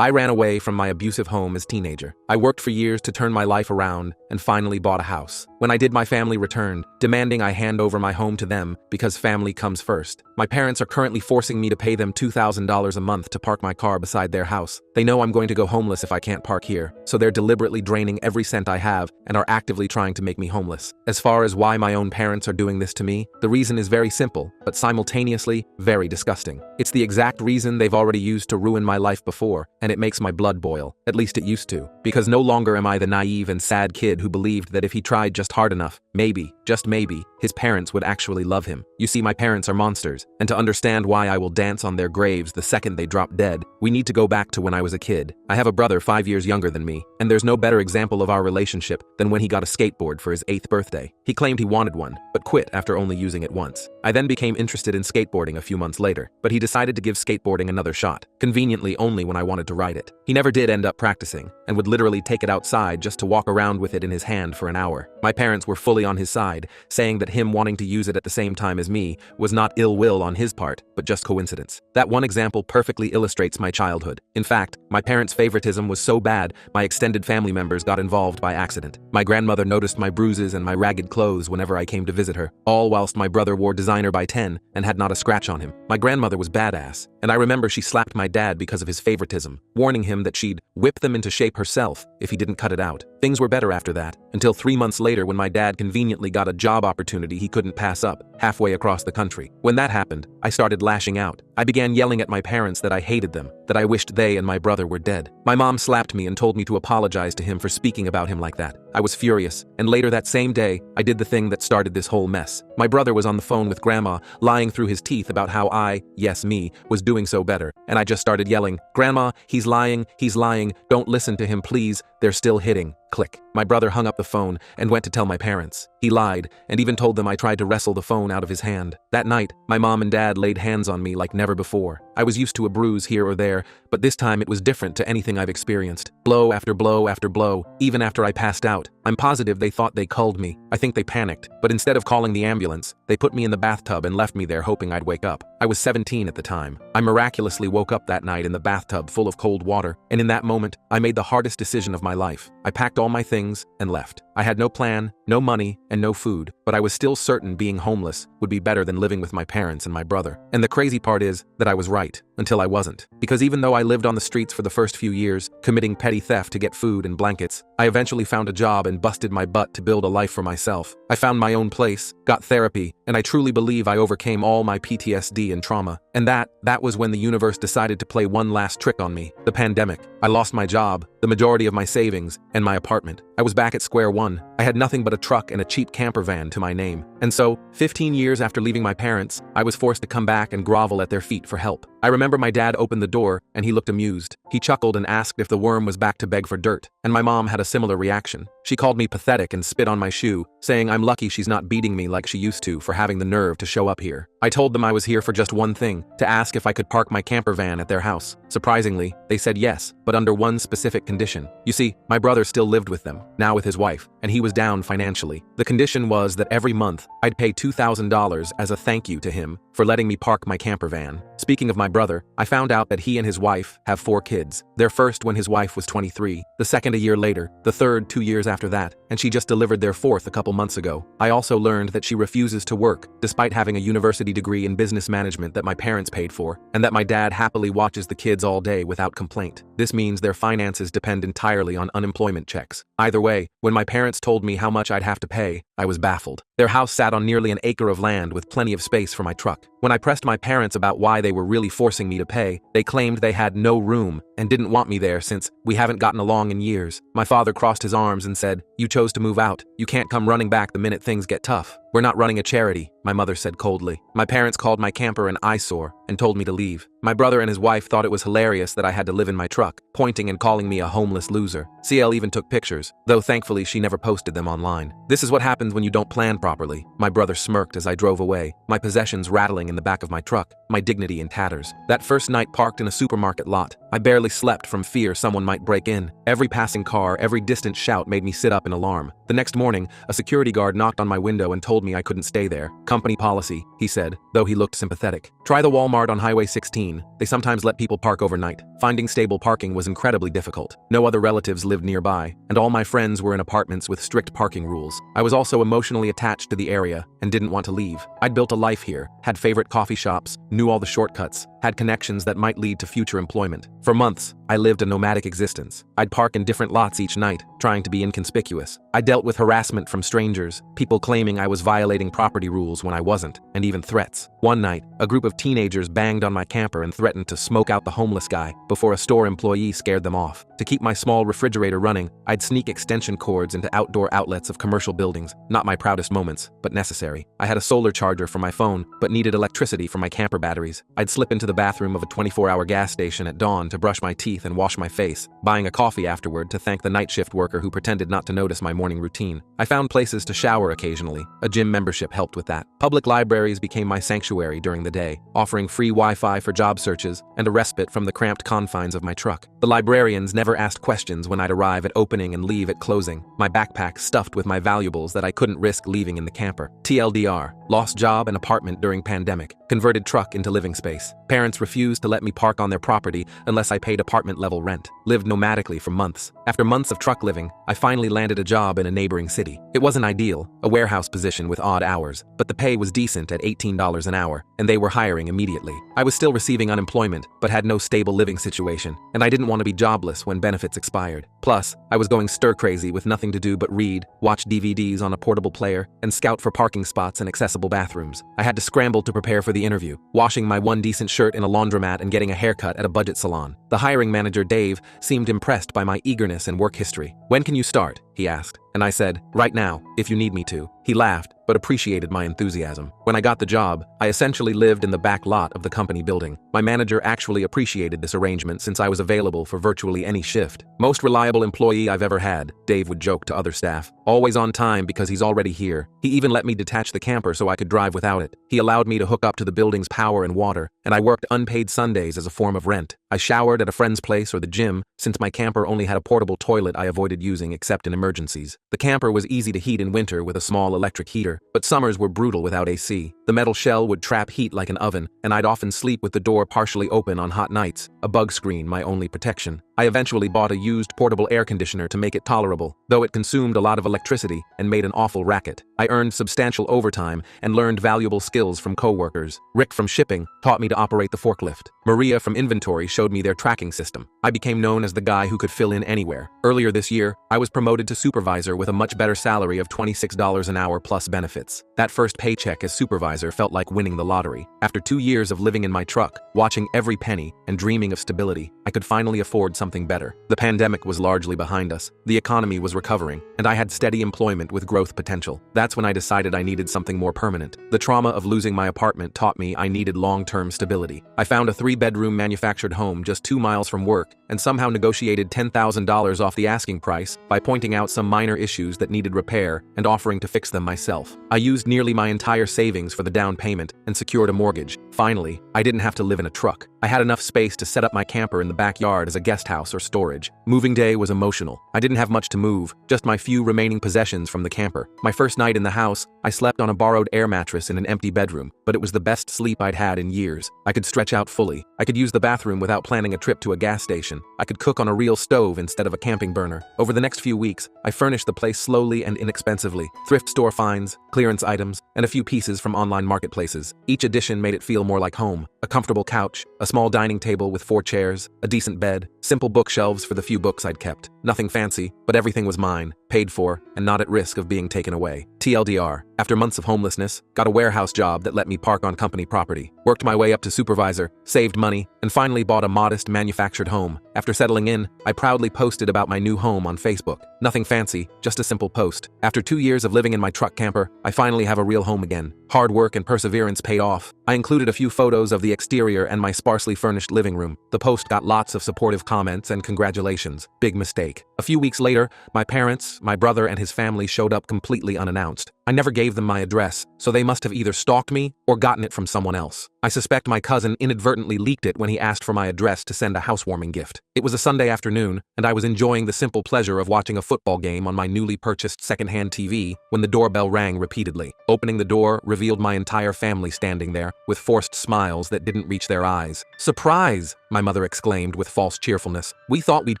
I ran away from my abusive home as a teenager. I worked for years to turn my life around and finally bought a house. When I did, my family returned, demanding I hand over my home to them because family comes first. My parents are currently forcing me to pay them $2,000 a month to park my car beside their house. They know I'm going to go homeless if I can't park here, so they're deliberately draining every cent I have and are actively trying to make me homeless. As far as why my own parents are doing this to me, the reason is very simple, but simultaneously very disgusting. It's the exact reason they've already used to ruin my life before, and it makes my blood boil. At least it used to. Because no longer am I the naive and sad kid who believed that if he tried just hard enough, maybe, just maybe, his parents would actually love him. You see, my parents are monsters, and to understand why I will dance on their graves the second they drop dead, we need to go back to when I was a kid. I have a brother 5 years younger than me, and there's no better example of our relationship than when he got a skateboard for his 8th birthday. He claimed he wanted one, but quit after only using it once. I then became interested in skateboarding a few months later, but he decided to give skateboarding another shot, conveniently only when I wanted to ride it. He never did end up practicing, and would literally take it outside just to walk around with it in his hand for an hour. My parents were fully on his side, saying that him wanting to use it at the same time as me was not ill will on his part, but just coincidence. That one example perfectly illustrates my childhood. In fact, my parents' favoritism was so bad, my extended family members got involved by accident. My grandmother noticed my bruises and my ragged clothes whenever I came to visit her, all whilst my brother wore designer by 10 and had not a scratch on him. My grandmother was badass, and I remember she slapped my dad because of his favoritism, warning him that she'd whip them into shape herself if he didn't cut it out. Things were better after that, until 3 months later when my dad conveniently got a job opportunity he couldn't pass up, halfway across the country. When that happened, I started lashing out. I began yelling at my parents that I hated them, that I wished they and my brother were dead. My mom slapped me and told me to apologize to him for speaking about him like that. I was furious, and later that same day, I did the thing that started this whole mess. My brother was on the phone with Grandma, lying through his teeth about how I, yes me, was doing so better, and I just started yelling, "Grandma, he's lying, don't listen to him please, they're still hitting." Click. My brother hung up the phone and went to tell my parents. He lied, and even told them I tried to wrestle the phone out of his hand. That night, my mom and dad laid hands on me like never before. I was used to a bruise here or there, but this time it was different to anything I've experienced. Blow after blow after blow, even after I passed out. I'm positive they thought they culled me. I think they panicked, but instead of calling the ambulance, they put me in the bathtub and left me there hoping I'd wake up. I was 17 at the time. I miraculously woke up that night in the bathtub full of cold water, and in that moment, I made the hardest decision of my life. I packed all my things and left. I had no plan, no money, and no food, but I was still certain being homeless would be better than living with my parents and my brother. And the crazy part is that I was right, until I wasn't. Because even though I lived on the streets for the first few years, committing petty theft to get food and blankets, I eventually found a job and busted my butt to build a life for myself. I found my own place, got therapy, and I truly believe I overcame all my PTSD and trauma. And that was when the universe decided to play one last trick on me, the pandemic. I lost my job, the majority of my savings, and my apartment. I was back at square one. I had nothing but a truck and a cheap camper van to my name. And so, 15 years after leaving my parents, I was forced to come back and grovel at their feet for help. I remember my dad opened the door, and he looked amused. He chuckled and asked if the worm was back to beg for dirt, and my mom had a similar reaction. She called me pathetic and spit on my shoe, saying I'm lucky she's not beating me like she used to for having the nerve to show up here. I told them I was here for just one thing, to ask if I could park my camper van at their house. Surprisingly, they said yes, but under one specific condition. You see, my brother still lived with them, now with his wife, and he was down financially. The condition was that every month, I'd pay $2,000 as a thank you to him for letting me park my camper van. Speaking of my brother, I found out that he and his wife have 4 kids. Their first when his wife was 23, the second a year later, the third 2 years after that, and she just delivered their 4th a couple months ago. I also learned that she refuses to work, despite having a university degree in business management that my parents paid for, and that my dad happily watches the kids all day without complaint. This means their finances depend entirely on unemployment checks. Either way, when my parents told me how much I'd have to pay, I was baffled. Their house sat on nearly an acre of land with plenty of space for my truck. When I pressed my parents about why they were really forcing me to pay, they claimed they had no room and didn't want me there since we haven't gotten along in years. My father crossed his arms and said, "You chose to move out. You can't come running back the minute things get tough. We're not running a charity," my mother said coldly. My parents called my camper an eyesore and told me to leave. My brother and his wife thought it was hilarious that I had to live in my truck, pointing and calling me a homeless loser. CL even took pictures, though thankfully she never posted them online. This is what happens when you don't plan properly. My brother smirked as I drove away, my possessions rattling in the back of my truck, my dignity in tatters. That first night parked in a supermarket lot, I barely slept from fear someone might break in. Every passing car, every distant shout made me sit up in alarm. The next morning, a security guard knocked on my window and told me I couldn't stay there. Company policy, he said, though he looked sympathetic. Try the Walmart on Highway 16. They sometimes let people park overnight. Finding stable parking was incredibly difficult. No other relatives lived nearby, and all my friends were in apartments with strict parking rules. I was also emotionally attached to the area and didn't want to leave. I'd built a life here, had favorite coffee shops, knew all the shortcuts, had connections that might lead to future employment. For months, I lived a nomadic existence. I'd park in different lots each night, trying to be inconspicuous. I dealt with harassment from strangers, people claiming I was violating property rules when I wasn't, and even threats. One night, a group of teenagers banged on my camper and threatened to smoke out the homeless guy before a store employee scared them off. To keep my small refrigerator running, I'd sneak extension cords into outdoor outlets of commercial buildings. Not my proudest moments, but necessary. I had a solar charger for my phone, but needed electricity for my camper batteries. I'd slip into the bathroom of a 24-hour gas station at dawn to brush my teeth and wash my face, buying a coffee afterward to thank the night shift worker who pretended not to notice my morning routine. I found places to shower occasionally. A gym membership helped with that. Public libraries became my sanctuary during the day, offering free Wi-Fi for job searches and a respite from the cramped confines of my truck. The librarians never asked questions when I'd arrive at opening and leave at closing, my backpack stuffed with my valuables that I couldn't risk leaving in the camper. TLDR, lost job and apartment during pandemic, converted truck into living space. Parents refused to let me park on their property unless I paid apartment-level rent. Lived nomadically for months. After months of truck living, I finally landed a job in a neighboring city. It wasn't ideal, a warehouse position with odd hours, but the pay was decent at $18 an hour, and they were hiring immediately. I was still receiving unemployment, but had no stable living situation, and I didn't want to be jobless when benefits expired. Plus, I was going stir-crazy with nothing to do but read, watch DVDs on a portable player, and scout for parking spots and accessible bathrooms. I had to scramble to prepare for the interview, washing my one decent shirt in a laundromat and getting a haircut at a budget salon. The hiring manager, Dave, seemed impressed by my eagerness and work history. "When can you start?" he asked, and I said, "Right now, if you need me to." He laughed, but appreciated my enthusiasm. When I got the job, I essentially lived in the back lot of the company building. My manager actually appreciated this arrangement since I was available for virtually any shift. "Most reliable employee I've ever had," Dave would joke to other staff. "Always on time because he's already here." He even let me detach the camper so I could drive without it. He allowed me to hook up to the building's power and water, and I worked unpaid Sundays as a form of rent. I showered at a friend's place or the gym, since my camper only had a portable toilet I avoided using except in emergencies. The camper was easy to heat in winter with a small electric heater, but summers were brutal without AC. The metal shell would trap heat like an oven, and I'd often sleep with the door partially open on hot nights, a bug screen my only protection. I eventually bought a used portable air conditioner to make it tolerable, though it consumed a lot of electricity and made an awful racket. I earned substantial overtime and learned valuable skills from coworkers. Rick from shipping taught me to operate the forklift. Maria from inventory showed me their tracking system. I became known as the guy who could fill in anywhere. Earlier this year, I was promoted to supervisor with a much better salary of $26 an hour plus benefits. That first paycheck as supervisor felt like winning the lottery. After 2 years of living in my truck, watching every penny, and dreaming of stability, I could finally afford something better. The pandemic was largely behind us. The economy was recovering, and I had steady employment with growth potential. That's when I decided I needed something more permanent. The trauma of losing my apartment taught me I needed long-term stability. I found a 3-bedroom manufactured home just 2 miles from work and somehow negotiated $10,000 off the asking price by pointing out some minor issues that needed repair and offering to fix them myself. I used nearly my entire savings for the down payment and secured a mortgage. Finally, I didn't have to live in a truck. I had enough space to set up my camper in the backyard as a guest house or storage. Moving day was emotional. I didn't have much to move, just my few remaining possessions from the camper. My first night in the house, I slept on a borrowed air mattress in an empty bedroom, but it was the best sleep I'd had in years. I could stretch out fully. I could use the bathroom without planning a trip to a gas station. I could cook on a real stove instead of a camping burner. Over the next few weeks, I furnished the place slowly and inexpensively. Thrift store finds, clearance items, and a few pieces from online marketplaces. Each addition made it feel more like home. A comfortable couch, a small dining table with 4 chairs, a decent bed, simple bookshelves for the few books I'd kept. Nothing fancy, but everything was mine, paid for, and not at risk of being taken away. TLDR, after months of homelessness, got a warehouse job that let me park on company property, worked my way up to supervisor, saved money, and finally bought a modest manufactured home. After settling in, I proudly posted about my new home on Facebook. Nothing fancy, just a simple post. After 2 years of living in my truck camper, I finally have a real home again. Hard work and perseverance paid off. I included a few photos of the exterior and my sparsely furnished living room. The post got lots of supportive comments and congratulations. Big mistake. A few weeks later, my parents, my brother, and his family showed up completely unannounced. I never gave them my address, so they must have either stalked me or gotten it from someone else. I suspect my cousin inadvertently leaked it when he asked for my address to send a housewarming gift. It was a Sunday afternoon, and I was enjoying the simple pleasure of watching a football game on my newly purchased secondhand TV when the doorbell rang repeatedly. Opening the door revealed my entire family standing there, with forced smiles that didn't reach their eyes. "Surprise!" my mother exclaimed with false cheerfulness. "We thought we'd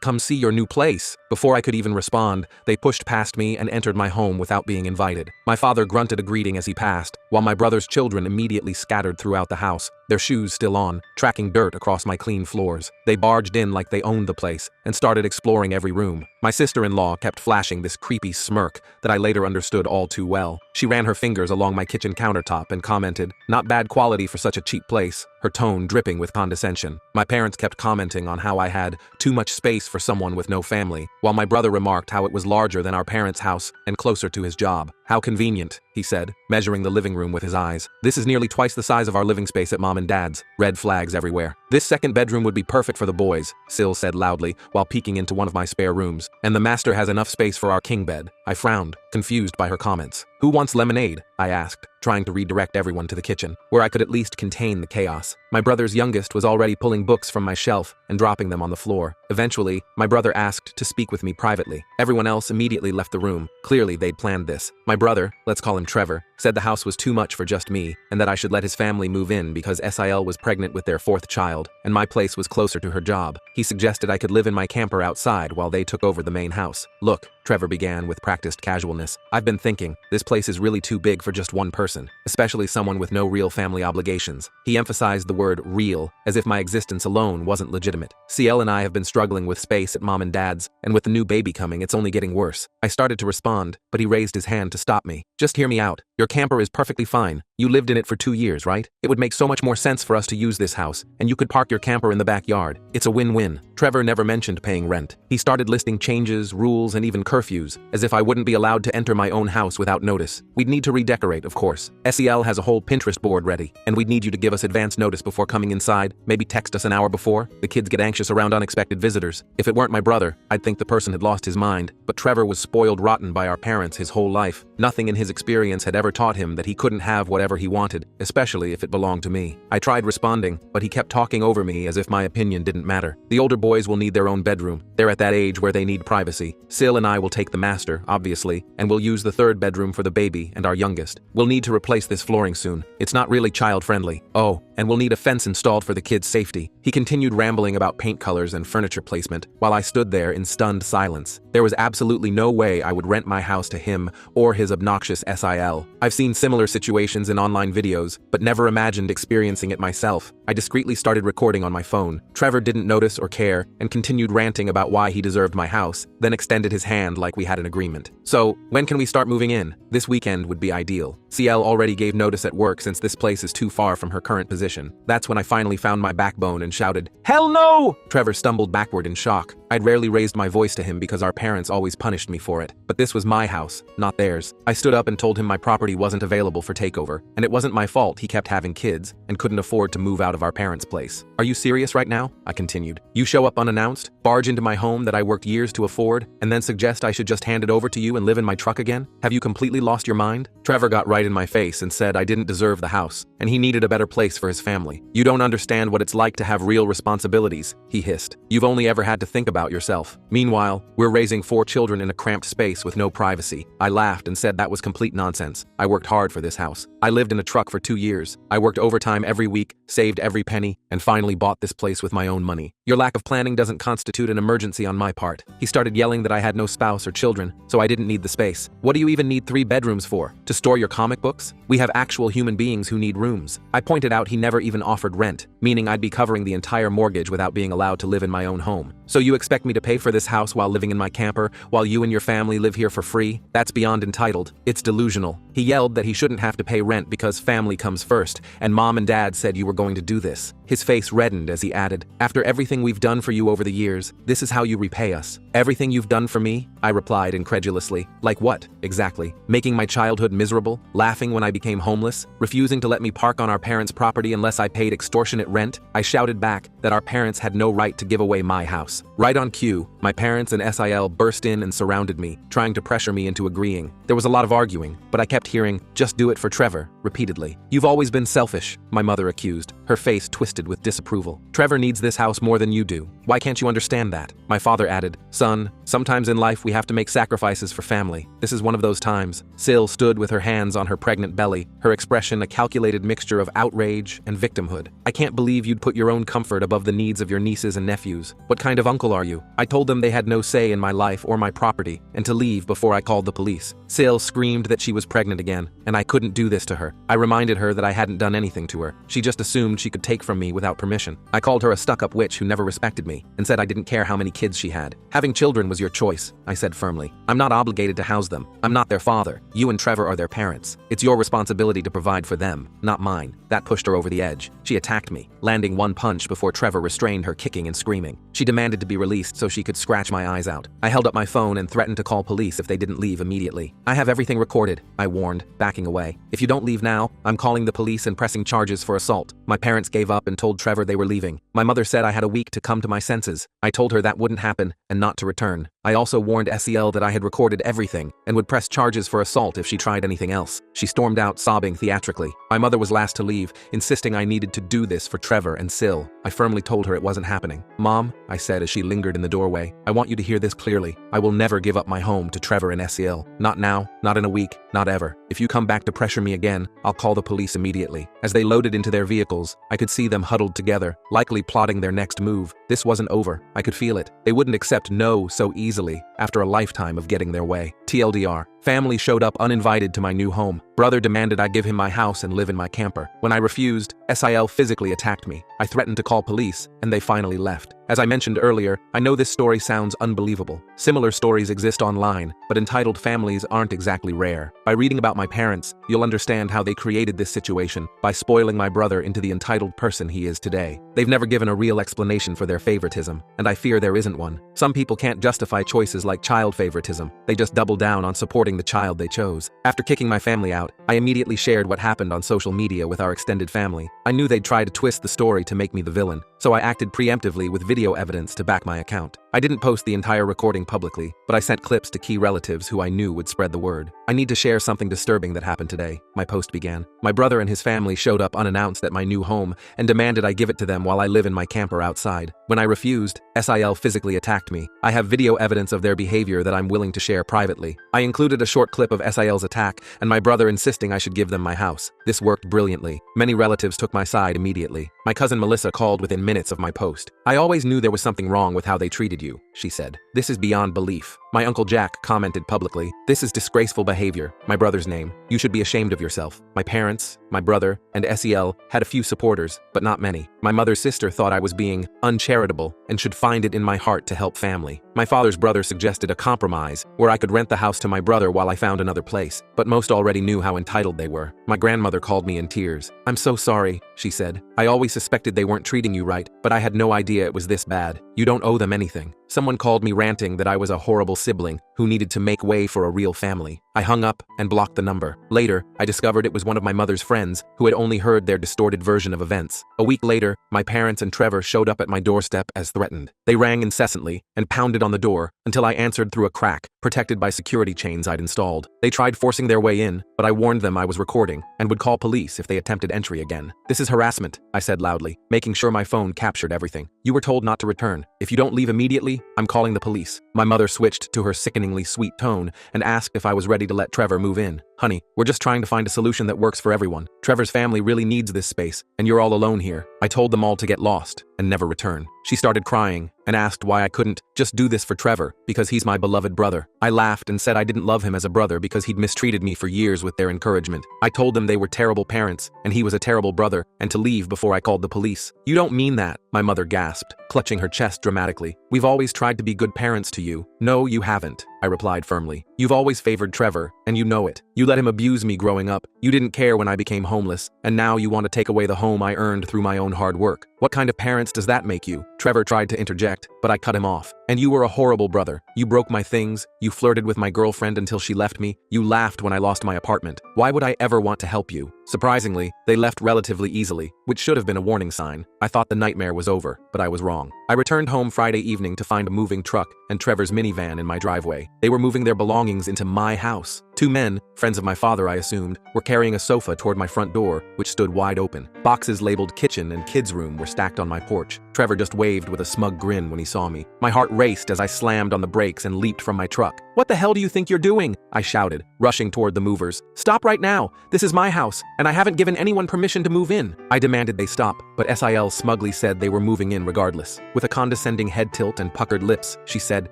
come see your new place." Before I could even respond, they pushed past me and entered my home without being invited. My father grunted a greeting as he passed, while my brother's children immediately scattered throughout the house, their shoes still on, tracking dirt across my clean floors. They barged in like they owned the place and started exploring every room. My sister-in-law kept flashing this creepy smirk that I later understood all too well. She ran her fingers along my kitchen countertop and commented, "Not bad quality for such a cheap place," her tone dripping with condescension. My parents kept commenting on how I had too much space for someone with no family, while my brother remarked how it was larger than our parents' house and closer to his job. "How convenient," he said, measuring the living room with his eyes. "This is nearly twice the size of our living space at Mom and Dad's." Red flags everywhere. "This second bedroom would be perfect for the boys," Syl said loudly while peeking into one of my spare rooms. "And the master has enough space for our king bed." I frowned, confused by her comments. "Who wants lemonade?" I asked, trying to redirect everyone to the kitchen, where I could at least contain the chaos. My brother's youngest was already pulling books from my shelf and dropping them on the floor. Eventually, my brother asked to speak with me privately. Everyone else immediately left the room. Clearly, they'd planned this. My brother, let's call him Trevor, said the house was too much for just me and that I should let his family move in because SIL was pregnant with their fourth child and my place was closer to her job. He suggested I could live in my camper outside while they took over the main house. "Look," Trevor began with practiced casualness, "I've been thinking, this place is really too big for just one person, especially someone with no real family obligations." He emphasized the word real, as if my existence alone wasn't legitimate. CL and I have been struggling with space at Mom and Dad's, and with the new baby coming, it's only getting worse. I started to respond, but he raised his hand to stop me. "Just hear me out. Your camper is perfectly fine. You lived in it for 2 years, right? It would make so much more sense for us to use this house, and you could park your camper in the backyard. It's a win-win." Trevor never mentioned paying rent. He started listing changes, rules, and even curfews, as if I wouldn't be allowed to enter my own house without notice. We'd need to redecorate, of course. SEL has a whole Pinterest board ready, and we'd need you to give us advance notice before coming inside, maybe text us an hour before. The kids get anxious around unexpected visitors. If it weren't my brother, I'd think the person had lost his mind, but Trevor was spoiled rotten by our parents his whole life. Nothing in his experience had ever taught him that he couldn't have whatever he wanted, especially if it belonged to me. I tried responding, but he kept talking over me as if my opinion didn't matter. "The older boys will need their own bedroom. They're at that age where they need privacy. Syl and I will take the master, obviously, and we'll use the third bedroom for the baby and our youngest. We'll need to replace this flooring soon. It's not really child-friendly. Oh, and we'll need a fence installed for the kids' safety." He continued rambling about paint colors and furniture placement, while I stood there in stunned silence. There was absolutely no way I would rent my house to him or his obnoxious SIL. I've seen similar situations in online videos, but never imagined experiencing it myself. I discreetly started recording on my phone. Trevor didn't notice or care and continued ranting about why he deserved my house, then extended his hand like we had an agreement. "So, when can we start moving in? This weekend would be ideal. CL already gave notice at work since this place is too far from her current position." That's when I finally found my backbone and shouted, "Hell no!" Trevor stumbled backward in shock. I'd rarely raised my voice to him because our parents always punished me for it. But this was my house, not theirs. I stood up and told him my property wasn't available for takeover, and it wasn't my fault he kept having kids and couldn't afford to move out of our parents' place. "Are you serious right now?" I continued. "You show up unannounced, barge into my home that I worked years to afford, and then suggest I should just hand it over to you and live in my truck again? Have you completely lost your mind?" Trevor got right in my face and said I didn't deserve the house, and he needed a better place for his family. "You don't understand what it's like to have real responsibilities," he hissed. "You've only ever had to think about yourself. Meanwhile, we're raising 4 children in a cramped space with no privacy." I laughed and said that was complete nonsense. I worked hard for this house. I lived in a truck for 2 years. I worked overtime every week, saved every penny, and finally bought this place with my own money. "Your lack of planning doesn't constitute an emergency on my part." He started yelling that I had no spouse or children, so I didn't need the space. "What do you even need 3 bedrooms for? To store your comic books? We have actual human beings who need rooms." I pointed out he never even offered rent, meaning I'd be covering the entire mortgage without being allowed to live in my own home. "So you expect me to pay for this house while living in my camper, while you and your family live here for free? That's beyond entitled. It's delusional." He yelled that he shouldn't have to pay rent because family comes first, and Mom and Dad said you were going to do this. His face reddened as he added, "After everything we've done for you over the years, this is how you repay us." "Everything you've done for me?" I replied incredulously. "Like what, exactly? Making my childhood miserable? Laughing when I became homeless? Refusing to let me park on our parents' property property unless I paid extortionate rent, I shouted back that our parents had no right to give away my house. Right on cue, my parents and SIL burst in and surrounded me, trying to pressure me into agreeing. There was a lot of arguing, but I kept hearing, "Just do it for Trevor," repeatedly. "You've always been selfish," my mother accused, her face twisted with disapproval. "Trevor needs this house more than you do. Why can't you understand that?" My father added, "Son, sometimes in life we have to make sacrifices for family. This is one of those times." Sil stood with her hands on her pregnant belly, her expression a calculated mixture of outrage and victimhood. "I can't believe you'd put your own comfort above the needs of your nieces and nephews. What kind of uncle are you?" I told them they had no say in my life or my property, and to leave before I called the police. Sil screamed that she was pregnant again, and I couldn't do this to her. I reminded her that I hadn't done anything to her. She just assumed she could take from me without permission. I called her a stuck-up witch who never respected me, and said I didn't care how many kids she had. "Having children was your choice," I said firmly. "I'm not obligated to house them. I'm not their father. You and Trevor are their parents. It's your responsibility to provide for them, not mine." That pushed her over the edge. She attacked me, landing one punch before Trevor restrained her kicking and screaming. She demanded to be released so she could scratch my eyes out. I held up my phone and threatened to call police if they didn't leave immediately. "I have everything recorded," I warned, backing away. "If you don't leave now, I'm calling the police and pressing charges for assault." My parents gave up and told Trevor they were leaving. My mother said I had a week to come to my senses. I told her that wouldn't happen and not to return. I also warned SEL that I had recorded everything and would press charges for assault if she tried anything else. She stormed out, sobbing theatrically. My mother was last to leave, insisting I needed to do this for Trevor and Sil. I firmly told her it wasn't happening. "Mom," I said as she lingered in the doorway, "I want you to hear this clearly. I will never give up my home to Trevor and SEL. Not now, not in a week, not ever. If you come back to pressure me again, I'll call the police immediately." As they loaded into their vehicles, I could see them huddled together, likely plotting their next move. This wasn't over. I could feel it. They wouldn't accept no so easily after a lifetime of getting their way. TLDR. Family showed up uninvited to my new home. Brother demanded I give him my house and live in my camper. When I refused, SIL physically attacked me. I threatened to call police, and they finally left. As I mentioned earlier, I know this story sounds unbelievable. Similar stories exist online, but entitled families aren't exactly rare. By reading about my parents, you'll understand how they created this situation by spoiling my brother into the entitled person he is today. They've never given a real explanation for their favoritism, and I fear there isn't one. Some people can't justify choices like child favoritism. They just double down on supporting the child they chose. After kicking my family out, I immediately shared what happened on social media with our extended family. I knew they'd try to twist the story to make me the villain, so I acted preemptively with video evidence to back my account. I didn't post the entire recording publicly, but I sent clips to key relatives who I knew would spread the word. "I need to share something disturbing that happened today," my post began. "My brother and his family showed up unannounced at my new home and demanded I give it to them while I live in my camper outside. When I refused, SIL physically attacked me. I have video evidence of their behavior that I'm willing to share privately. I included a short clip of SIL's attack and my brother insisting I should give them my house. This worked brilliantly. Many relatives took my side immediately. My cousin Melissa called within minutes of my post. "I always knew there was something wrong with how they treated you," she said. "This is beyond belief." My Uncle Jack commented publicly, "This is disgraceful behavior. My brother's name. You should be ashamed of yourself." My parents, my brother, and SEL had a few supporters, but not many. My mother's sister thought I was being uncharitable and should find it in my heart to help family. My father's brother suggested a compromise where I could rent the house to my brother while I found another place, but most already knew how entitled they were. My grandmother called me in tears. "I'm so sorry," she said. "I always suspected they weren't treating you right, but I had no idea it was this bad. You don't owe them anything." Someone called me ranting that I was a horrible sibling who needed to make way for a real family. I hung up and blocked the number. Later, I discovered it was one of my mother's friends who had only heard their distorted version of events. A week later, my parents and Trevor showed up at my doorstep as threatened. They rang incessantly and pounded on the door until I answered through a crack, protected by security chains I'd installed. They tried forcing their way in, but I warned them I was recording and would call police if they attempted entry again. "This is harassment," I said loudly, making sure my phone captured everything. "You were told not to return. If you don't leave immediately, I'm calling the police." My mother switched to her sickeningly sweet tone and asked if I was ready to let Trevor move in. "Honey, we're just trying to find a solution that works for everyone. Trevor's family really needs this space, and you're all alone here." I told them all to get lost and never return. She started crying and asked why I couldn't just do this for Trevor because he's my beloved brother. I laughed and said I didn't love him as a brother because he'd mistreated me for years with their encouragement. I told them they were terrible parents and he was a terrible brother and to leave before I called the police. "You don't mean that," my mother gasped, clutching her chest dramatically. "We've always tried to be good parents to you." "No, you haven't," I replied firmly. "You've always favored Trevor, and you know it. You let him abuse me growing up. You didn't care when I became homeless, and now you want to take away the home I earned through my own hard work. What kind of parents does that make you?" Trevor tried to interject, but I cut him off. And you were a horrible brother. You broke my things, you flirted with my girlfriend until she left me, you laughed when I lost my apartment. Why would I ever want to help you? Surprisingly, they left relatively easily, which should have been a warning sign. I thought the nightmare was over, but I was wrong. I returned home Friday evening to find a moving truck and Trevor's minivan in my driveway. They were moving their belongings into my house. Two men, friends of my father I assumed, were carrying a sofa toward my front door, which stood wide open. Boxes labeled kitchen and kids' room were stacked on my porch. Trevor just waved with a smug grin when he saw me. My heart raced as I slammed on the brakes and leaped from my truck. "What the hell do you think you're doing?" I shouted, rushing toward the movers. "Stop right now! This is my house, and I haven't given anyone permission to move in." I demanded they stop, but SIL smugly said they were moving in regardless. With a condescending head tilt and puckered lips, she said,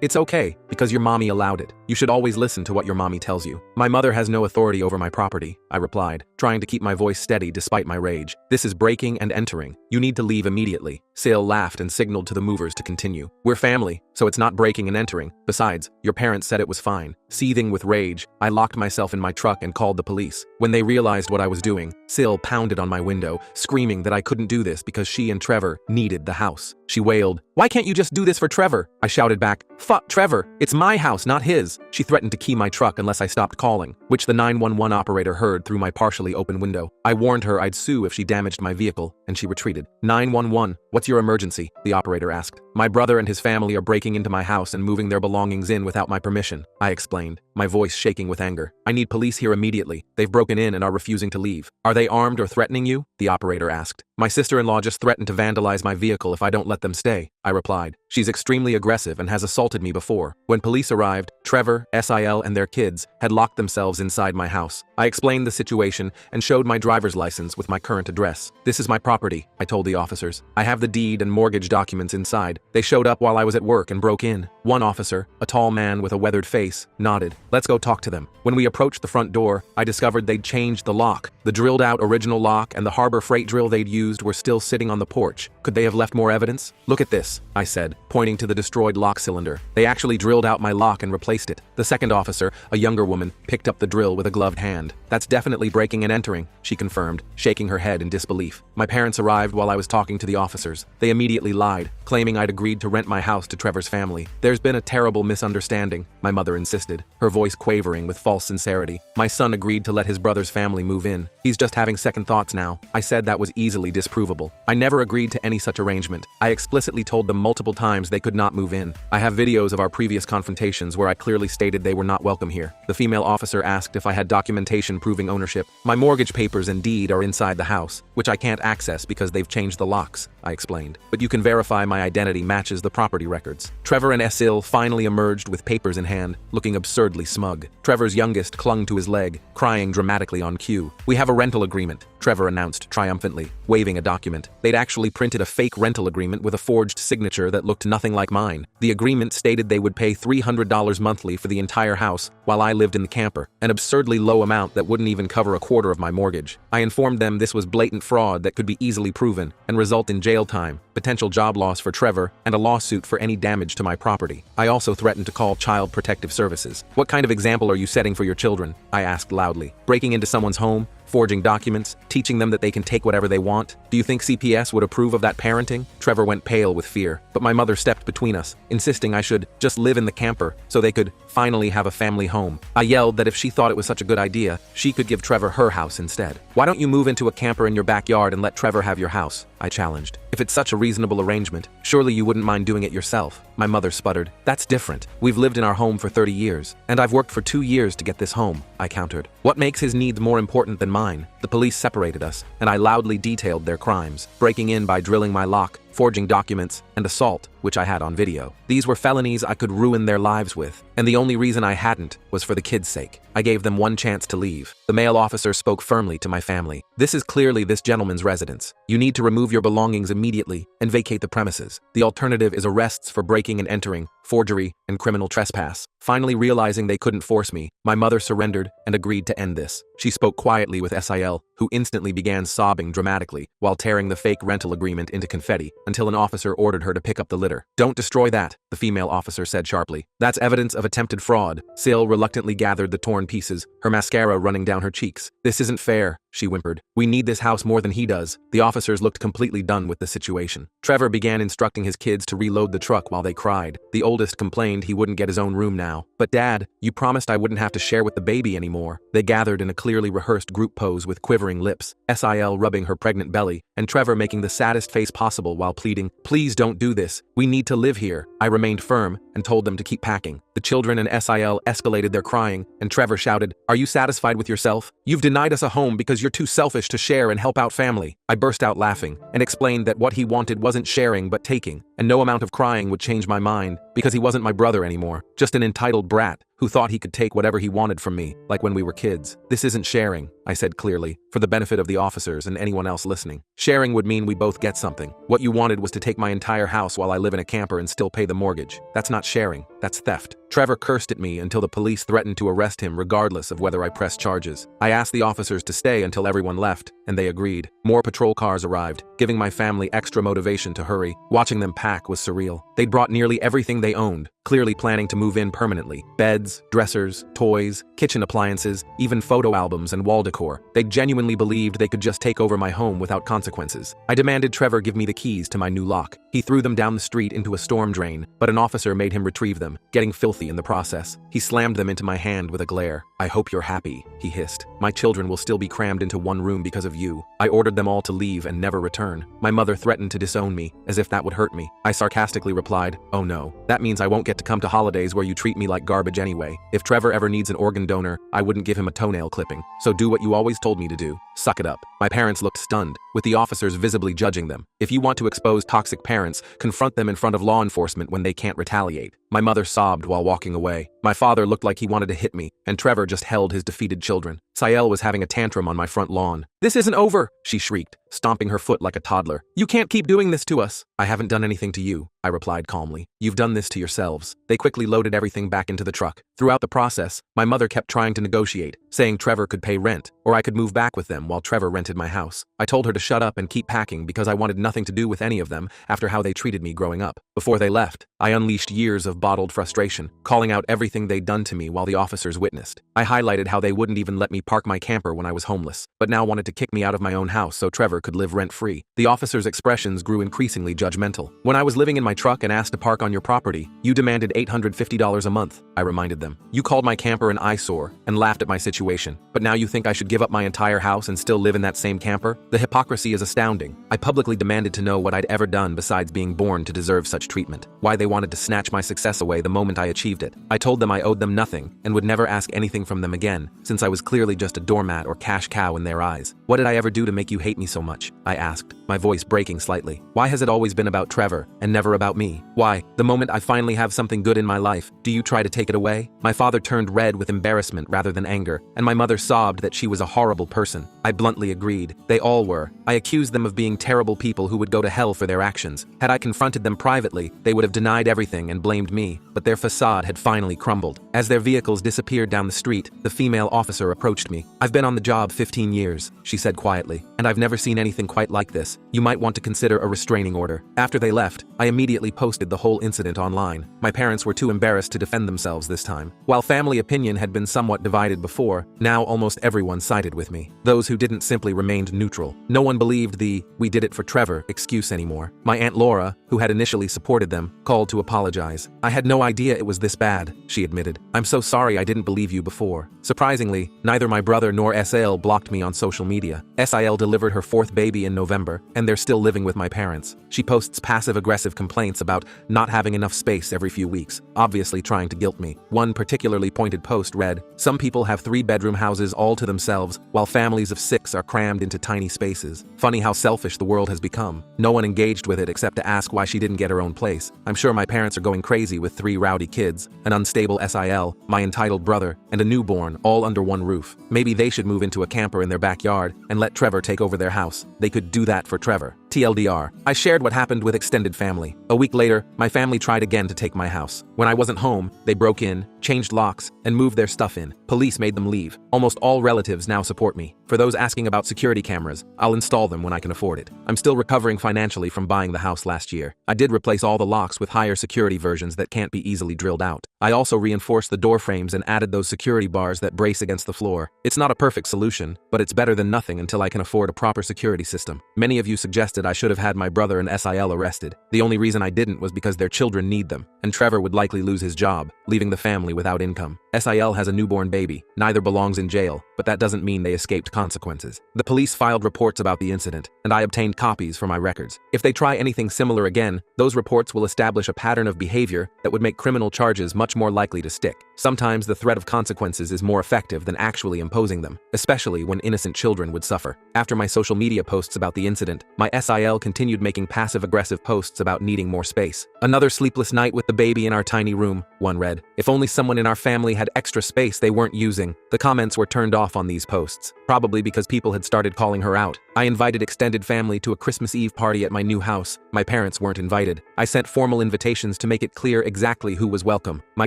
"It's okay, because your mommy allowed it. You should always listen to what your mommy tells you." "My mother has no authority over my property," I replied, trying to keep my voice steady despite my rage. "This is breaking and entering. You need to leave immediately." Sale laughed and signaled to the movers to continue. "We're family, so it's not breaking and entering. Besides, your parents said it was fine." Seething with rage, I locked myself in my truck and called the police. When they realized what I was doing, Sil pounded on my window, screaming that I couldn't do this because she and Trevor needed the house. She wailed, "Why can't you just do this for Trevor?" I shouted back, "Fuck Trevor, it's my house, not his." She threatened to key my truck unless I stopped calling, which the 911 operator heard through my partially open window. I warned her I'd sue if she damaged my vehicle, and she retreated. "911, what's your emergency?" the operator asked. "My brother and his family are breaking into my house and moving their belongings in without my permission," I explained, my voice shaking with anger. "I need police here immediately. They've broken in and are refusing to leave." "Are they armed or threatening you?" the operator asked. "My sister-in-law just threatened to vandalize my vehicle if I don't let them stay," I replied. "She's extremely aggressive and has assaulted me before." When police arrived, Trevor, SIL, and their kids had locked themselves inside my house. I explained the situation and showed my driver's license with my current address. "This is my property," I told the officers. "I have the deed and mortgage documents inside. They showed up while I was at work and broke in." One officer, a tall man with a weathered face, nodded. "Let's go talk to them." When we approached the front door, I discovered they'd changed the lock. The drilled-out original lock and the Harbor Freight drill they'd used were still sitting on the porch. Could they have left more evidence? "Look at this," I said, pointing to the destroyed lock cylinder. "They actually drilled out my lock and replaced it." The second officer, a younger woman, picked up the drill with a gloved hand. "That's definitely breaking and entering," she confirmed, shaking her head in disbelief. My parents arrived while I was talking to the officers. They immediately lied, claiming I'd agreed to rent my house to Trevor's family. "There's been a terrible misunderstanding," my mother insisted, her voice quavering with false sincerity. "My son agreed to let his brother's family move in. He's just having second thoughts now." I said that was easily disprovable. I never agreed to any such arrangement. I explicitly told them multiple times they could not move in. I have videos of our previous confrontations where I clearly stated they were not welcome here. The female officer asked if I had documentation proving ownership. "My mortgage papers and deed are inside the house, which I can't access because they've changed the locks," I explained. "But you can verify my identity matches the property records." Trevor and Sil finally emerged with papers in hand, looking absurdly smug. Trevor's youngest clung to his leg, crying dramatically on cue. "We have a rental agreement," Trevor announced triumphantly, waving a document. They'd actually printed a fake rental agreement with a forged signature that looked nothing like mine. The agreement stated they would pay $300 monthly for the entire house while I lived in the camper, an absurdly low amount that wouldn't even cover a quarter of my mortgage. I informed them this was blatant fraud that could be easily proven and result in jail time, potential job loss for Trevor, and a lawsuit for any damage to my property. I also threatened to call Child Protective Services. "What kind of example are you setting for your children?" I asked loudly. "Breaking into someone's home, forging documents, teaching them that they can take whatever they want? Do you think CPS would approve of that parenting?" Trevor went pale with fear, but my mother stepped between us, insisting I should just live in the camper so they could finally have a family home. I yelled that if she thought it was such a good idea, she could give Trevor her house instead. "Why don't you move into a camper in your backyard and let Trevor have your house?" I challenged. "If it's such a reasonable arrangement, surely you wouldn't mind doing it yourself." My mother sputtered. "That's different. We've lived in our home for 30 years, and I've worked for 2 years to get this home," I countered. "What makes his needs more important than mine?" The police separated us, and I loudly detailed their crimes: breaking in by drilling my lock, forging documents, and assault, which I had on video. These were felonies I could ruin their lives with, and the only reason I hadn't was for the kids' sake. I gave them one chance to leave. The male officer spoke firmly to my family. "This is clearly this gentleman's residence. You need to remove your belongings immediately and vacate the premises. The alternative is arrests for breaking and entering, forgery, and criminal trespass." Finally realizing they couldn't force me, my mother surrendered and agreed to end this. She spoke quietly with SIL, who instantly began sobbing dramatically while tearing the fake rental agreement into confetti. until an officer ordered her to pick up the litter. "Don't destroy that," the female officer said sharply. "That's evidence of attempted fraud." Sil reluctantly gathered the torn pieces, her mascara running down her cheeks. "This isn't fair," she whimpered. "We need this house more than he does." The officers looked completely done with the situation. Trevor began instructing his kids to reload the truck while they cried. The oldest complained he wouldn't get his own room now. "But Dad, you promised I wouldn't have to share with the baby anymore." They gathered in a clearly rehearsed group pose with quivering lips, Sil rubbing her pregnant belly, and Trevor making the saddest face possible while pleading, "Please don't do this. We need to live here." I remained firm and told them to keep packing. The children and Sil escalated their crying, and Trevor shouted, "Are you satisfied with yourself? You've denied us a home because you're too selfish to share and help out family." I burst out laughing and explained that what he wanted wasn't sharing but taking, and no amount of crying would change my mind because he wasn't my brother anymore, just an entitled brat who thought he could take whatever he wanted from me, like when we were kids. "This isn't sharing," I said clearly, for the benefit of the officers and anyone else listening. "Sharing would mean we both get something. What you wanted was to take my entire house while I live in a camper and still pay the mortgage. That's not sharing, that's theft." Trevor cursed at me until the police threatened to arrest him regardless of whether I pressed charges. I asked the officers to stay until everyone left, and they agreed. More patrol cars arrived, giving my family extra motivation to hurry. Watching them pack was surreal. They'd brought nearly everything they owned, clearly planning to move in permanently. Beds, dressers, toys, kitchen appliances, even photo albums and wall decor. They genuinely believed they could just take over my home without consequences. I demanded Trevor give me the keys to my new lock. He threw them down the street into a storm drain, but an officer made him retrieve them, getting filthy in the process. He slammed them into my hand with a glare. "I hope you're happy," he hissed. "My children will still be crammed into one room because of you." I ordered them all to leave and never return. My mother threatened to disown me, as if that would hurt me. I sarcastically replied, "Oh no, that means I won't get to come to holidays where you treat me like garbage anyway. If Trevor ever needs an organ donor, I wouldn't give him a toenail clipping. So do what you always told me to do. Suck it up." My parents looked stunned, with the officers visibly judging them. If you want to expose toxic parents, confront them in front of law enforcement when they can't retaliate. My mother sobbed while walking away. My father looked like he wanted to hit me, and Trevor just held his defeated children. Sil was having a tantrum on my front lawn. "This isn't over," she shrieked, stomping her foot like a toddler. "You can't keep doing this to us." "I haven't done anything to you," I replied calmly. "You've done this to yourselves." They quickly loaded everything back into the truck. Throughout the process, my mother kept trying to negotiate, saying Trevor could pay rent, or I could move back with them while Trevor rented my house. I told her to shut up and keep packing because I wanted nothing to do with any of them after how they treated me growing up. Before they left, I unleashed years of bottled frustration, calling out everything they'd done to me while the officers witnessed. I highlighted how they wouldn't even let me park my camper when I was homeless, but now wanted to kick me out of my own house so Trevor could live rent-free. The officers' expressions grew increasingly judgmental. "When I was living in my truck and asked to park on your property, you demanded $850 a month," I reminded them. "You called my camper an eyesore and laughed at my situation, but now you think I should give up my entire house and still live in that same camper? The hypocrisy is astounding." I publicly demanded to know what I'd ever done besides being born to deserve such treatment, why they wanted to snatch my success away the moment I achieved it. I told them I owed them nothing and would never ask anything from them again, since I was clearly just a doormat or cash cow in their eyes. "What did I ever do to make you hate me so much?" I asked, my voice breaking slightly. "Why has it always been about Trevor and never about me? Why, the moment I finally have something good in my life, do you try to take it away?" My father turned red with embarrassment rather than anger, and my mother sobbed that she was a horrible person. I bluntly agreed. They all were. I accused them of being terrible people who would go to hell for their actions. Had I confronted them privately, they would have denied everything and blamed me, but their facade had finally crumbled. As their vehicles disappeared down the street, the female officer approached me. "I've been on the job 15 years, she said quietly, "and I've never seen anything quite like this. You might want to consider a restraining order." After they left, I immediately posted the whole incident online. My parents were too embarrassed to defend themselves this time. While family opinion had been somewhat divided before, now almost everyone sided with me. Those who didn't simply remained neutral. No one believed the "we did it for Trevor" excuse anymore. My Aunt Laura, who had initially supported them, called to apologize. "I had no idea it was this bad," she admitted. "I'm so sorry I didn't believe you before." Surprisingly, neither my brother nor Sil blocked me on social media. Sil delivered her fourth baby in November, and they're still living with my parents. She posts passive-aggressive complaints about not having enough space every few weeks, obviously trying to guilt me. One particularly pointed post read, "Some people have 3-bedroom houses all to themselves, while families of 6 are crammed into tiny spaces. Funny how selfish the world has become." No one engaged with it except to ask why she didn't get her own place. I'm sure my parents are going crazy with 3 rowdy kids, an unstable Sil, my entitled brother, and a newborn, all under one roof. Maybe they should move into a camper in their backyard and let Trevor take over their house. They could do that for Trevor. TLDR, I shared what happened with extended family. A week later, my family tried again to take my house. When I wasn't home, they broke in, changed locks, and moved their stuff in. Police made them leave. Almost all relatives now support me. For those asking about security cameras, I'll install them when I can afford it. I'm still recovering financially from buying the house last year. I did replace all the locks with higher security versions that can't be easily drilled out. I also reinforced the door frames and added those security bars that brace against the floor. It's not a perfect solution, but it's better than nothing until I can afford a proper security system. Many of you suggested I should have had my brother and SIL arrested. The only reason I didn't was because their children need them, and Trevor would likely lose his job, leaving the family without income. SIL has a newborn baby. Neither belongs in jail, but that doesn't mean they escaped consequences. The police filed reports about the incident, and I obtained copies for my records. If they try anything similar again, those reports will establish a pattern of behavior that would make criminal charges much more likely to stick. Sometimes the threat of consequences is more effective than actually imposing them, especially when innocent children would suffer. After my social media posts about the incident, my SIL continued making passive-aggressive posts about needing more space. Another sleepless night with the baby in our tiny room, one read. If only someone in our family had extra space they weren't using. The comments were turned off on these posts, probably because people had started calling her out. I invited extended family to a Christmas Eve party at my new house. My parents weren't invited. I sent formal invitations to make it clear exactly who was welcome. My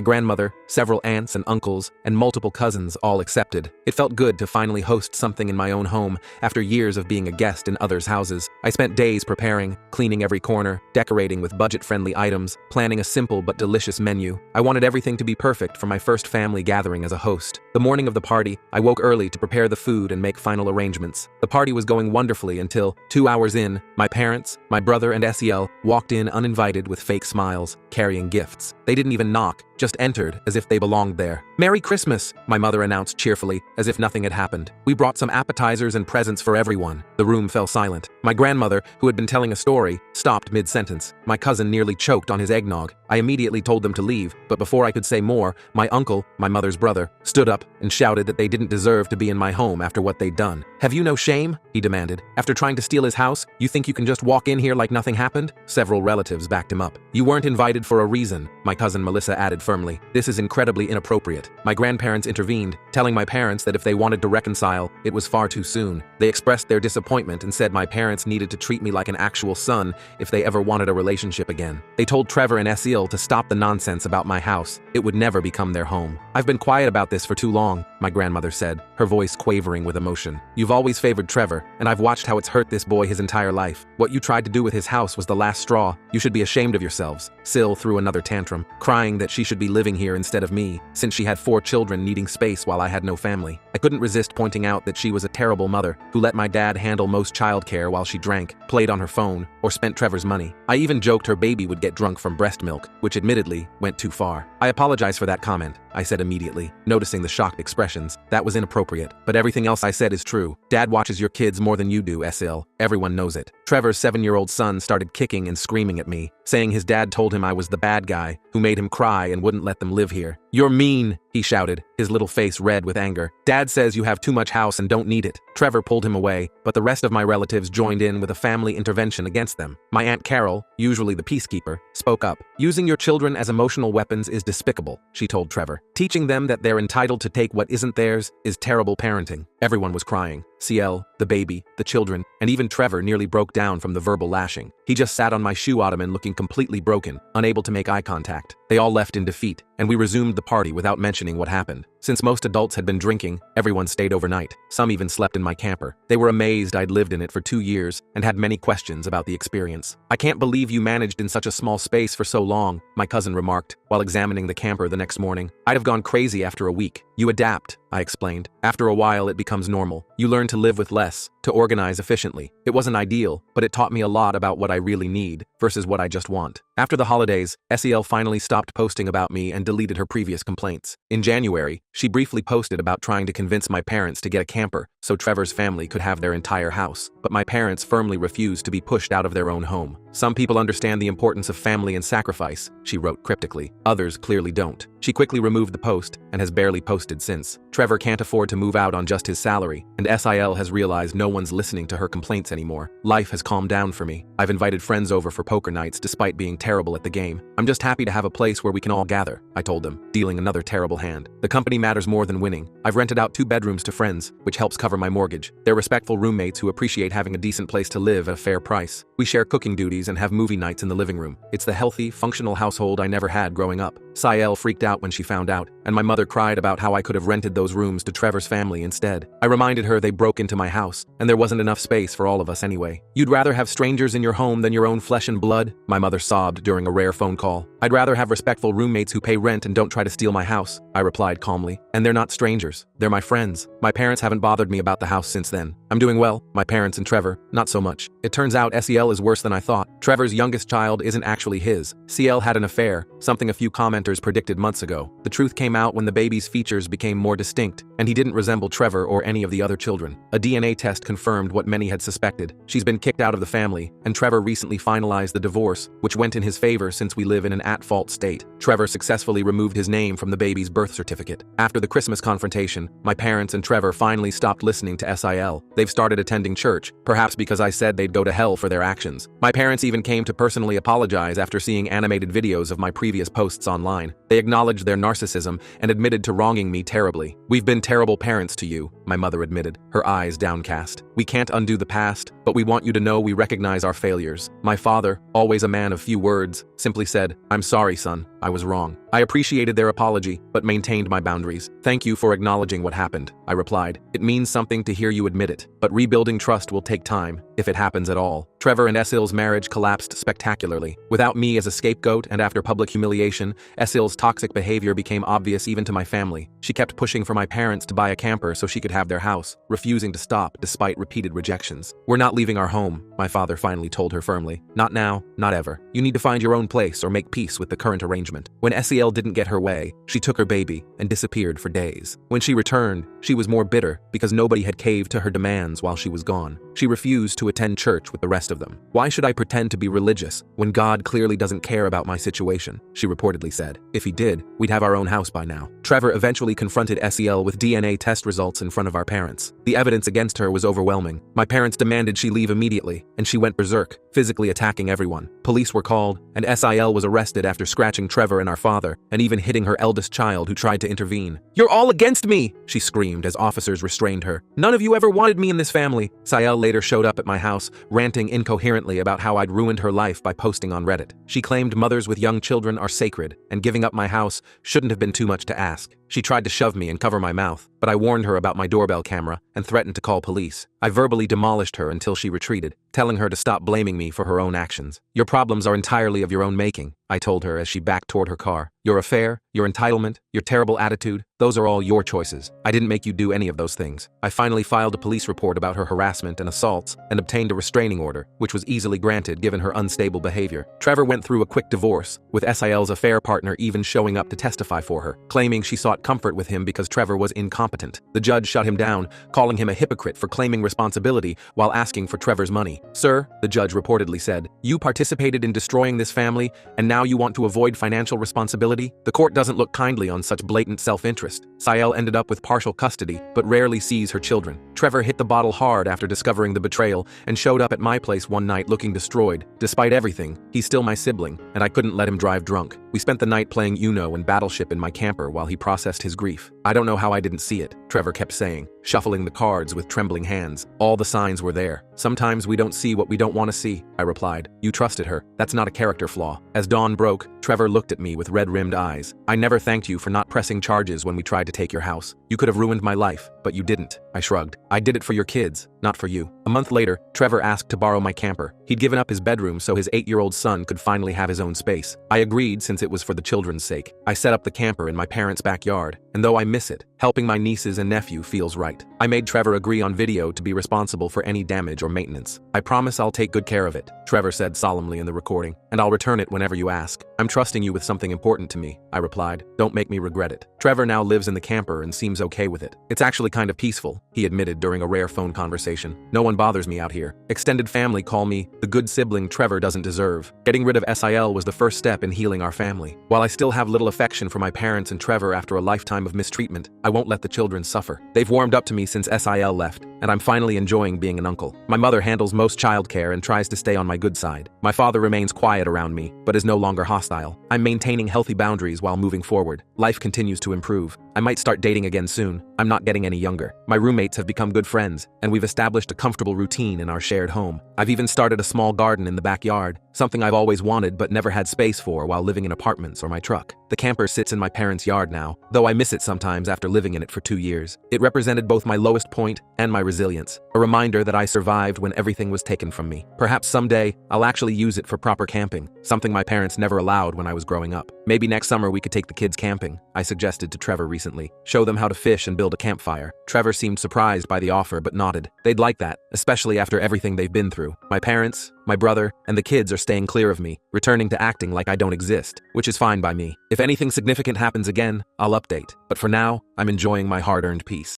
grandmother, several aunts and uncles, and multiple cousins all accepted. It felt good to finally host something in my own home after years of being a guest in others' houses. I spent days preparing, cleaning every corner, decorating with budget-friendly items, planning a simple but delicious menu. I wanted everything to be perfect for my first family gathering as a host. The morning of the party, I woke early to prepare the food and make final arrangements. The party was going wonderfully until, 2 hours in, my parents, my brother and SEL walked in uninvited with fake smiles, carrying gifts. They didn't even knock, just entered as if they belonged there. "Merry Christmas," my mother announced cheerfully, as if nothing had happened. "We brought some appetizers and presents for everyone." The room fell silent. My grandmother, who had been telling a story, stopped mid-sentence. My cousin nearly choked on his eggnog. I immediately told them to leave, but before I could say more, my uncle, my mother's brother, stood up and shouted that they didn't deserve to be in my home after what they'd done. "Have you no shame?" he demanded. "After trying to steal his house, you think you can just walk in here like nothing happened?" Several relatives backed him up. "You weren't invited for a reason," my cousin Melissa added firmly. "This is incredibly inappropriate." My grandparents intervened, telling my parents that if they wanted to reconcile, it was far too soon. They expressed their disappointment and said my parents needed to treat me like an actual son if they ever wanted a relationship again. They told Trevor and Esil to stop the nonsense about my house. It would never become their home. "I've been quiet about this for too long," my grandmother said, her voice quavering with emotion. "You've always favored Trevor, and I've watched how it's hurt this boy his entire life. What you tried to do with his house was the last straw. You should be ashamed of yourselves." Sil threw another tantrum, crying that she should be living here instead of me, since she had 4 children needing space while I had no family. I couldn't resist pointing out that she was a terrible mother who let my dad handle most childcare while she drank, played on her phone, or spent Trevor's money. I even joked her baby would get drunk from breast milk, which admittedly went too far. "I apologize for that comment," I said immediately, noticing the shocked expressions. "That was inappropriate, but everything else I said is true. Dad watches your kids more than you do, Esil. Everyone knows it." Trevor's 7-year-old son started kicking and screaming at me, saying his dad told him I was the bad guy who made him cry and wouldn't let them live here. "You're mean," he shouted, his little face red with anger. "Dad says you have too much house and don't need it." Trevor pulled him away, but the rest of my relatives joined in with a family intervention against them. My Aunt Carol, usually the peacekeeper, spoke up. "Using your children as emotional weapons is despicable," she told Trevor. "Teaching them that they're entitled to take what isn't theirs is terrible parenting." Everyone was crying. CL, the baby, the children, and even Trevor nearly broke down from the verbal lashing. He just sat on my shoe ottoman looking completely broken, unable to make eye contact. They all left in defeat, and we resumed the party without mentioning what happened. Since most adults had been drinking, everyone stayed overnight. Some even slept in my camper. They were amazed I'd lived in it for 2 years and had many questions about the experience. "I can't believe you managed in such a small space for so long," my cousin remarked while examining the camper the next morning. "I'd have gone crazy after a week." "You adapt," I explained. "After a while it becomes normal. You learn to live with less, to organize efficiently. It wasn't ideal, but it taught me a lot about what I really need versus what I just want." After the holidays, SEL finally stopped posting about me and deleted her previous complaints. In January, she briefly posted about trying to convince my parents to get a camper so Trevor's family could have their entire house, but my parents firmly refused to be pushed out of their own home. Some people understand the importance of family and sacrifice, she wrote cryptically. Others clearly don't. She quickly removed the post and has barely posted since. Trevor can't afford to move out on just his salary, and SIL has realized no one's listening to her complaints anymore. Life has calmed down for me. I've invited friends over for poker nights despite being terrible at the game. I'm just happy to have a place where we can all gather, I told them, dealing another terrible hand. The company matters more than winning. I've rented out 2 bedrooms to friends, which helps cover my mortgage. They're respectful roommates who appreciate having a decent place to live at a fair price. We share cooking duties and have movie nights in the living room. It's the healthy, functional household I never had growing up. Sael freaked out when she found out, and my mother cried about how I could have rented those rooms to Trevor's family instead. I reminded her they broke into my house, and there wasn't enough space for all of us anyway. You'd rather have strangers in your home than your own flesh and blood? My mother sobbed during a rare phone call. I'd rather have respectful roommates who pay rent and don't try to steal my house, I replied calmly. And they're not strangers. They're my friends. My parents haven't bothered me about the house since then. I'm doing well. My parents and Trevor, not so much. It turns out SEL is worse than I thought. Trevor's youngest child isn't actually his. CL had an affair, something a few commenters predicted months ago. The truth came out when the baby's features became more distinct, and he didn't resemble Trevor or any of the other children. A DNA test confirmed what many had suspected. She's been kicked out of the family, and Trevor recently finalized the divorce, which went in his favor since we live in an at-fault state. Trevor successfully removed his name from the baby's birth certificate. After the Christmas confrontation, my parents and Trevor finally stopped listening to SIL. They've started attending church, perhaps because I said they'd go to hell for their actions. My parents even came to personally apologize after seeing animated videos of my previous posts online. They acknowledged their narcissism and admitted to wronging me terribly. We've been terrible parents to you, my mother admitted, her eyes downcast. We can't undo the past, but we want you to know we recognize our failures. My father, always a man of few words, simply said, "I'm sorry, son. I was wrong." I appreciated their apology, but maintained my boundaries. "Thank you for acknowledging what happened," I replied. "It means something to hear you admit it, but rebuilding trust will take time, if it happens at all." Trevor and Esil's marriage collapsed spectacularly. Without me as a scapegoat and after public humiliation, Esil's toxic behavior became obvious even to my family. She kept pushing for my parents to buy a camper so she could have their house, refusing to stop despite repeated rejections. "We're not leaving our home," my father finally told her firmly. "Not now, not ever. You need to find your own place or make peace with the current arrangement." When Esil didn't get her way, she took her baby and disappeared for days. When she returned, she was more bitter because nobody had caved to her demands while she was gone. She refused to attend church with the rest of them. "Why should I pretend to be religious when God clearly doesn't care about my situation?" she reportedly said. "If he did, we'd have our own house by now." Trevor eventually confronted SEL with DNA test results in front of our parents. The evidence against her was overwhelming. My parents demanded she leave immediately, and she went berserk, physically attacking everyone. Police were called, and SIL was arrested after scratching Trevor and our father, and even hitting her eldest child who tried to intervene. "You're all against me!" she screamed as officers restrained her. "None of you ever wanted me in this family." Sael later showed up at my house, ranting incoherently about how I'd ruined her life by posting on Reddit. She claimed mothers with young children are sacred, and giving up my house shouldn't have been too much to ask. She tried to shove me and cover my mouth, but I warned her about my doorbell camera and threatened to call police. I verbally demolished her until she retreated, telling her to stop blaming me for her own actions. "Your problems are entirely of your own making," I told her as she backed toward her car. "Your affair, your entitlement, your terrible attitude, those are all your choices. I didn't make you do any of those things." I finally filed a police report about her harassment and assaults and obtained a restraining order, which was easily granted given her unstable behavior. Trevor went through a quick divorce, with SIL's affair partner even showing up to testify for her, claiming she sought comfort with him because Trevor was incompetent. The judge shut him down, calling him a hypocrite for claiming responsibility while asking for Trevor's money. "Sir," the judge reportedly said, "you participated in destroying this family, and now you want to avoid financial responsibility? The court doesn't look kindly on such blatant self-interest." Sael ended up with partial custody, but rarely sees her children. Trevor hit the bottle hard after discovering the betrayal and showed up at my place one night looking destroyed. Despite everything, he's still my sibling, and I couldn't let him drive drunk. We spent the night playing Uno and Battleship in my camper while he processed his grief. "I don't know how I didn't see it," Trevor kept saying, shuffling the cards with trembling hands. "All the signs were there. Sometimes we don't see what we don't want to see," I replied. "You trusted her. That's not a character flaw." As dawn broke, Trevor looked at me with red-rimmed eyes. "I never thanked you for not pressing charges when we tried to take your house. You could have ruined my life, but you didn't." I shrugged. "I did it for your kids, not for you." A month later, Trevor asked to borrow my camper. He'd given up his bedroom so his 8-year-old son could finally have his own space. I agreed since it was for the children's sake. I set up the camper in my parents' backyard, and though I miss it, helping my nieces and nephew feels right. right. I made Trevor agree on video to be responsible for any damage or maintenance. I promise I'll take good care of it, Trevor said solemnly in the recording, and I'll return it whenever you ask. I'm trusting you with something important to me, I replied. Don't make me regret it. Trevor now lives in the camper and seems okay with it. It's actually kind of peaceful, he admitted during a rare phone conversation. No one bothers me out here. Extended family call me the good sibling Trevor doesn't deserve. Getting rid of SIL was the first step in healing our family. While I still have little affection for my parents and Trevor after a lifetime of mistreatment, I won't let the children suffer. They've warmed up to me since SIL left, and I'm finally enjoying being an uncle. My mother handles most childcare and tries to stay on my good side. My father remains quiet around me, but is no longer hostile. I'm maintaining healthy boundaries while moving forward. Life continues to improve. I might start dating again soon. I'm not getting any younger. My roommates have become good friends, and we've established a comfortable routine in our shared home. I've even started a small garden in the backyard, something I've always wanted but never had space for while living in apartments or my truck. The camper sits in my parents' yard now, though I miss it sometimes after living in it for 2 years. It represented both my lowest point and my resilience, a reminder that I survived when everything was taken from me. Perhaps someday, I'll actually use it for proper camping, something my parents never allowed when I was growing up. Maybe next summer we could take the kids camping, I suggested to Trevor recently. Show them how to fish and build a campfire. Trevor seemed surprised by the offer but nodded. They'd like that, especially after everything they've been through. My parents, my brother, and the kids are staying clear of me, returning to acting like I don't exist, which is fine by me. If anything significant happens again, I'll update. But for now, I'm enjoying my hard-earned peace.